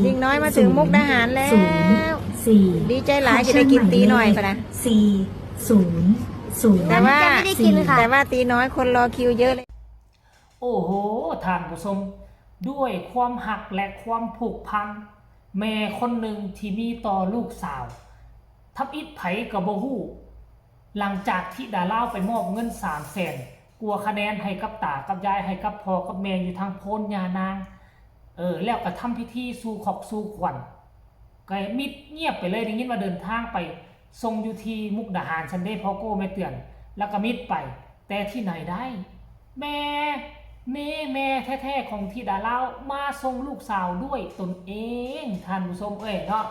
ลิงน้อยมาถึงมุกดาหารแล้วดีใจหลายจะได้กินตีหน่อยก็นะ400แต่ว่าตีน้อยคนรอคิวเยอะเลย โอ้โหท่านผู้ชมด้วยความหักและความผูกพันแม่คนหนึ่งที่มีต่อลูกสาวทับอิดไผกับโบฮู้หลังจากที่ดาเล่าไปมอบเงิน300,000กลัวคะแนนให้กับตากับยายให้กับพ่อกับแม่อยู่ทางโพนยานางแล้วก็ทำพิธีสู่ขอบสู่ขวัญก็มิดเงียบไปเลยได้ยินว่าเดินทางไปทรงอยู่ที่มุกดาหารซันเดย์พอโก้แม่เตือนแล้วก็มิดไปแต่ที่ไหนได้แม่แท้ๆของที่ดาเล่ามาส่งลูกสาวด้วยตนเองท่านผู้ชมเนาะ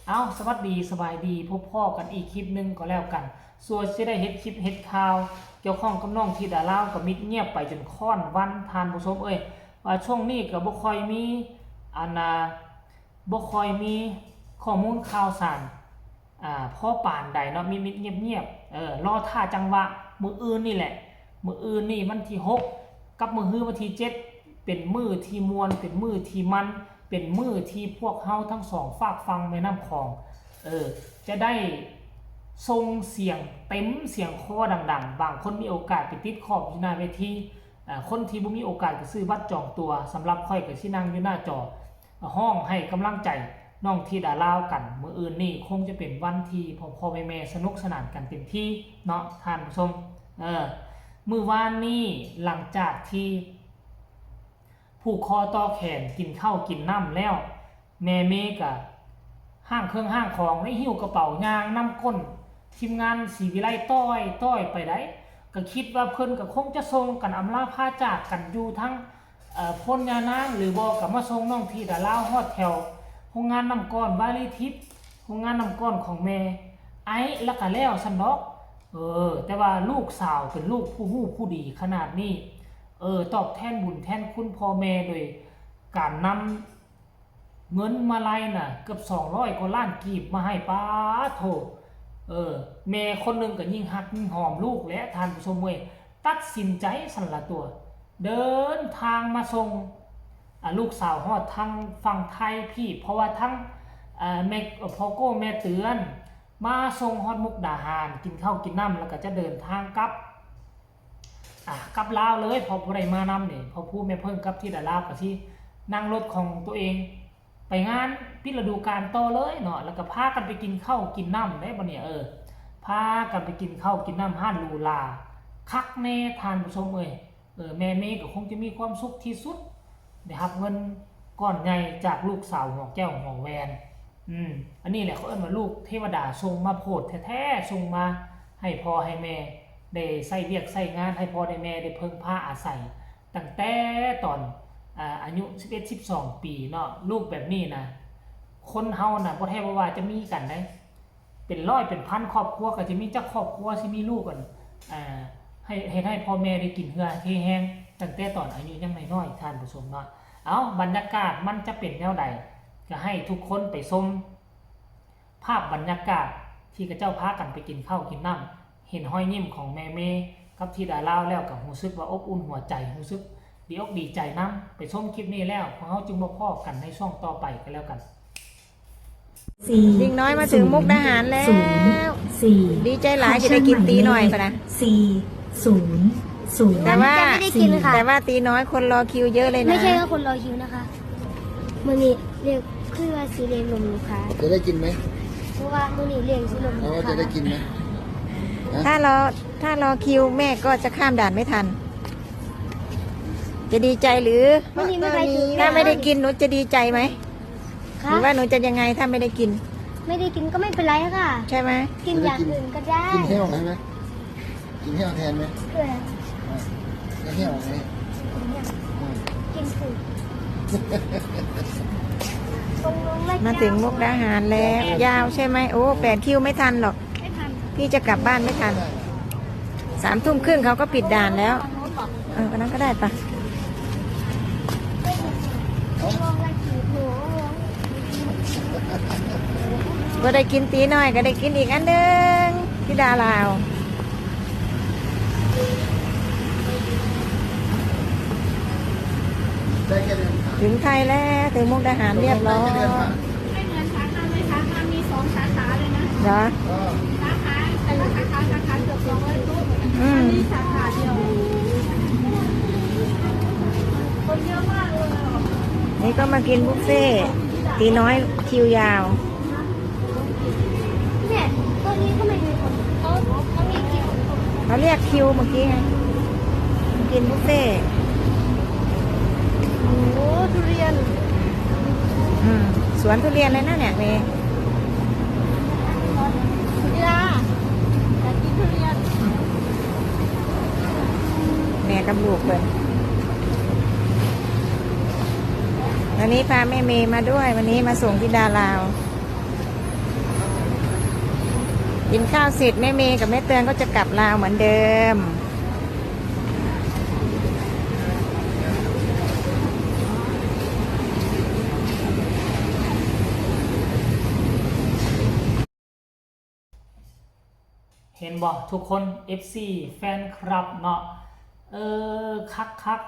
เอาสวัสดีสบายดีพบพ่อกันอีกคลิปนึงก็แล้วกันส่วนจะได้เฮ็ดคลิปเฮ็ดข่าวเกี่ยวข้องกับน้องที่ดาเล่ากับมิดเงียบไปจนค่อนวันท่านผู้ชมว่าช่วงนี้ก็บ่ค่อยมีบ่ค่อยมีข้อมูลข่าวสารพ่อป่านใดเนาะมิดเงียบรอท่าจังหวะมื้ออื่นนี่แหละมื้ออื่นนี่มันที่6กับมื้อฮื้อวันที่7เป็นมื้อที่มวลเป็นมื้อที่มันเป็นมื้อที่พวกเฮาทั้งสองฝากฟังแม่น้ำคลองจะได้ทรงเสียงเต็มเสียงคอดังๆบางคนมีโอกาสไปติดขอบอยู่หน้าเวทีคนที่บ่มีโอกาสก็ซื้อบัตรจองตัวสำหรับค่อยก็สินั่งอยู่หน้าจอห้องให้กำลังใจน้องที่ดาลาวกันมื้ออื่นนี่คงจะเป็นวันที่พ่อแม่สนุกสนานกันเต็มที่เนาะท่านผู้ชมมื้อวานนี้หลังจากที่ผูกคอต่อแขนกินข้าวกินน้ำแล้วแม่เมกะห้างเครื่องห้างของได้หิ้วกระเป๋ายางน้ำก้นทีมงานสีวิไลต้อยไปได้ก็คิดว่าเพิ่นก็คงจะทรงกันอำลาพาจากกันอยู่ทั้งพ้นยานางหรือบอกกับมาทรงน้องที่ดาลาวฮอดแถวโรงงานน้ำก้อนวาลีทิพย์โรงงานน้ำก้อนของแม่แล้วก็แล้วซันดอกแต่ว่าลูกสาวเป็นลูกผู้ฮู้ผู้ดีขนาดนี้ตอบแทนบุญแทนคุณพ่อแม่โดยการนำเงินมาไล่น่ะเกือบ200 กว่าล้านกีบมาให้ป้าโถแม่คนหนึ่งก็ยิ่งหักยิ่งหอมลูกและทานผู้ชมตัดสินใจสั่นละตัวเดินทางมาส่งลูกสาวฮอดทางฝั่งไทยพี่เพราะว่าทั้งแม่พ่อโก้แม่เตือนมาส่งฮอดมุกดาหารกินข้าวกินน้ำแล้วก็จะเดินทางกลับลาวเลยพอผู้ใดมานำเนี่ยพอผู้แม่เพิ่งกลับที่ดาลาวกับที่นั่งรถของตัวเองไปงานพิฤดูกาลต่อเลยเนาะแล้วก็พากันไปกินข้าวกินน้ำได้บ่เนี่ยพากันไปกินข้าวกินน้ำห้านลูลาคักแน่ทานผู้ชมแม่เมย์ก็คงจะมีความสุขที่สุดได้รับเงินก้อนใหญ่จากลูกสาวหัวแก้วหัวแวนอันนี้แหละเขาเอิ้นว่าลูกเทวดาส่งมาโพดแท้ๆส่งมาให้พ่อให้แม่ได้ใส่เวียกใส่งานให้พ่อได้แม่ได้เพิ่งพาอาศัยตั้งแต่ตอนอายุ11-12 ปีเนาะลูกแบบนี้นะคนเฮาน่ะบ่แท้ว่าจะมีกันได้เป็นร้อยเป็นพันครอบครัวก็จะมีจักครอบครัวสิมีลูกกันให้พ่อแม่ได้กินเหือที่แห้งตั้งแต่ตอนอายุยังน้อยๆท่านผู้ชมเนาะบรรยากาศมันจะเป็นแนวใดก็ให้ทุกคนไปชมภาพบรรยากาศที่กระเจ้าพากันไปกินข้าวกินน้ำเห็นห้อยยิ้มของแม่เมย์กับที่ดาลาวแล้วก็รู้สึกว่าอบอุ่นหัวใจรู้สึกดีอกดีใจน้ำไปชมคลิปนี้แล้วพวกเขาจึงมาพบกันในช่องต่อไปกันแล้วกันลิงน้อยมาถึงมุกดาหารแล้วดีใจหลายจะได้กินตีหน่อยก็นะแต่ว่าตีน้อยคนรอคิวเยอะเลยนะไม่ใช่ว่าคนรอคิวนะคะมื้อนี้เรียกคือว่าสิเรียกลมลูกค้าจะได้กินไหมเพราะว่ามื้อนี้เรียกสิลมลูกค้าจะได้กินไหมถ้ารอคิวแม่ก็จะข้ามด่านไม่ทันจะดีใจหรือถ้าไม่ได้กินหนูจะดีใจไหมหรือว่าหนูจะยังไงถ้าไม่ได้กินไม่ได้กินก็ไม่เป็นไรค่ะใช่ไหมกินอย่างอื่นก็ได้กินแห้วใช่ไหมกินแห้วแทนไหมกินแห้วไหมกินสูตรมาถึงมุกดาหารแล้วยาวใช่ไหมโอ้8 คิวไม่ทันหรอกพี่จะกลับบ้านไม่ทัน3 ทุ่มครึ่งเขาก็ปิดด่านแล้วก็นั้นก็ได้ปะก็ได้กินตีน้อยก็ได้กินอีกอันนึงที่ดาลาวได้แค่เดินทาง ถึงไทยแล้วถึงมุกดาหารเรียบร้อย ไม่เหมือนสาขาเลยสาขามี2 สาขาเลยนะ เหรอ สาขาแต่ละสาขาเกือบ200 ตู้ อืม สาขาเดียวคนเยอะมากเลย นี่ก็มากินบุฟเฟ่ต์ตีน้อยคิวยาว เนี่ยตัวนี้ก็ไม่มีคนเขามีคิว เขาเรียกคิวเมื่อกี้ไงมากินบุฟเฟ่ต์ โอ้โหทุเรียน สวนทุเรียนเลยนะเนี่ยเมย์ ยาอยากกินทุเรียน แม่กับลูกเลยวันนี้พาแม่เมย์มาด้วย วันนี้มาส่งที่ดาลาวกินข้าวเสร็จแม่เมย์กับแม่เตือนก็จะกลับลาวเหมือนเดิม เห็นบอกทุกคน FC แฟนคลับเนาะคัก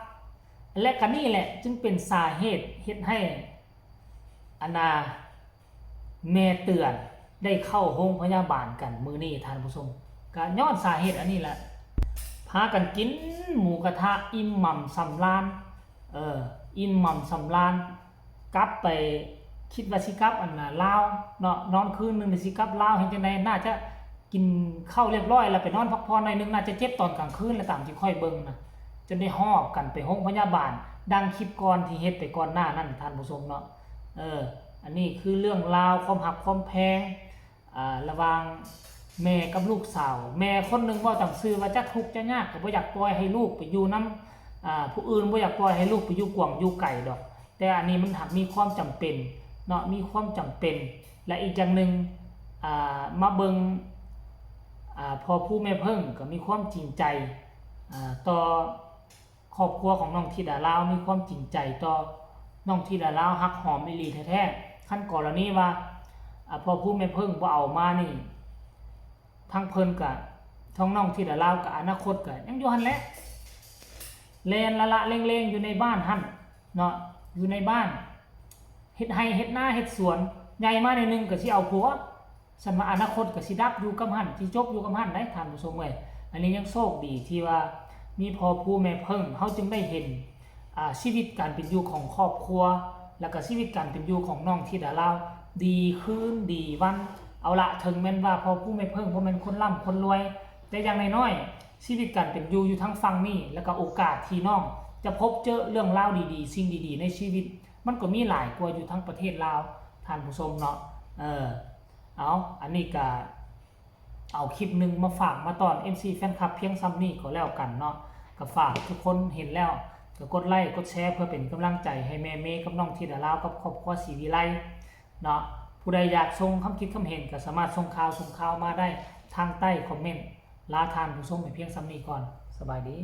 และกันนี่แหละจึงเป็นสาเหตุเฮ็ดให้อนาแม่เตือนได้เข้าโรงพยาบาลกันมื้อนี้ท่านผู้ชมก็ย้อนสาเหตุอันนี้แหละพากันกินหมูกระทะอิ่มหม่ำสำราญอิ่มหม่ำสำราญกลับไปคิดว่าสิกลับอันน่ะลาวเนาะนอนคืนนึงได้สิกลับลาวเฮ็ดจังได๋น่าจะกินข้าวเรียบร้อยแล้วไปนอนพักผ่อนหน่อยนึงน่าจะเจ็บตอนกลางคืนแล้วตามที่ค่อยเบิ่งนะจนได้หอบกันไปโรงพยาบาลดังคลิปก่อนที่เฮ็ดไปก่อนหน้านั้นท่านผู้ชมเนาะอันนี้คือเรื่องราวความหักความแพงระหว่างแม่กับลูกสาวแม่คนนึงเว้าจังซื่อว่าจักทุกข์จะยากก็บ่อยากปล่อยให้ลูกไปอยู่นำผู้อื่นบ่อยากปล่อยให้ลูกไปอยู่กวางอยู่ไกลดอกแต่อันนี้มันหักมีความจำเป็นเนาะมีความจำเป็นและอีกอย่างนึงมาเบิ่งพอผู้แม่เพิ่งก็มีความจริงใจต่อครอบครัวของน้องธิดาลาวมีความจริงใจต่อน้องธิดาลาวฮักหอมอีหลีแท้ๆขั้นกรณีว่าพอผู้แม่เพิ่งบ่เอามานี่ทั้งเพิ่นกับท้องน้องธิดาลาวกับอนาคตก็ยังอยู่หั่นแหละแลนละเร่งๆอยู่ในบ้านหั่นเนาะอยู่ในบ้านเฮ็ดไร่เฮ็ดนาเฮ็ดสวนใหญ่มาหน่อยนึงก็สิเอาผัวสันว่าอนาคตก็สิดับอยู่กับหั่นสิจบอยู่กับหั่นได้ท่านผู้ชมเอ้ยอันนี้ยังโชคดีที่ว่ามีพ่อผู้แม่เพิ่งเฮาจึงได้เห็นชีวิตการเป็นอยู่ของครอบครัวแล้วก็ชีวิตการเป็นอยู่ของน้องธิดาลาวดีขึ้นดีวันเอาละถึงแม้นว่าพ่อผู้แม่เพิ่งบ่แม่นคนร่ำคนรวยแต่อย่างน้อยๆชีวิตการเป็นอยู่ทั้งฝั่งนี้แล้วก็โอกาสที่น้องจะพบเจอเรื่องราวดีๆสิ่งดีๆในชีวิตมันก็มีหลายกว่าอยู่ทั้งประเทศลาวท่านผู้ชมเนาะอันนี้ก็เอาคลิปนึงมาฝากมาตอน MC แฟนคลับเพียงซ้ำนี่ก็แล้วกันเนาะก็ฝากทุกคนเห็นแล้วก็กดไลค์กดแชร์เพื่อเป็นกำลังใจให้แม่เมย์กับน้องธิดาลาวกับครอบครัวศรีวิไลเนาะผู้ใดอยากส่งคำคิดคำเห็นก็สามารถส่งข่าวมาได้ทางใต้คอมเมนต์ลาทานผู้ชมไปเพียงซ้ำนี้ก่อนสบายดี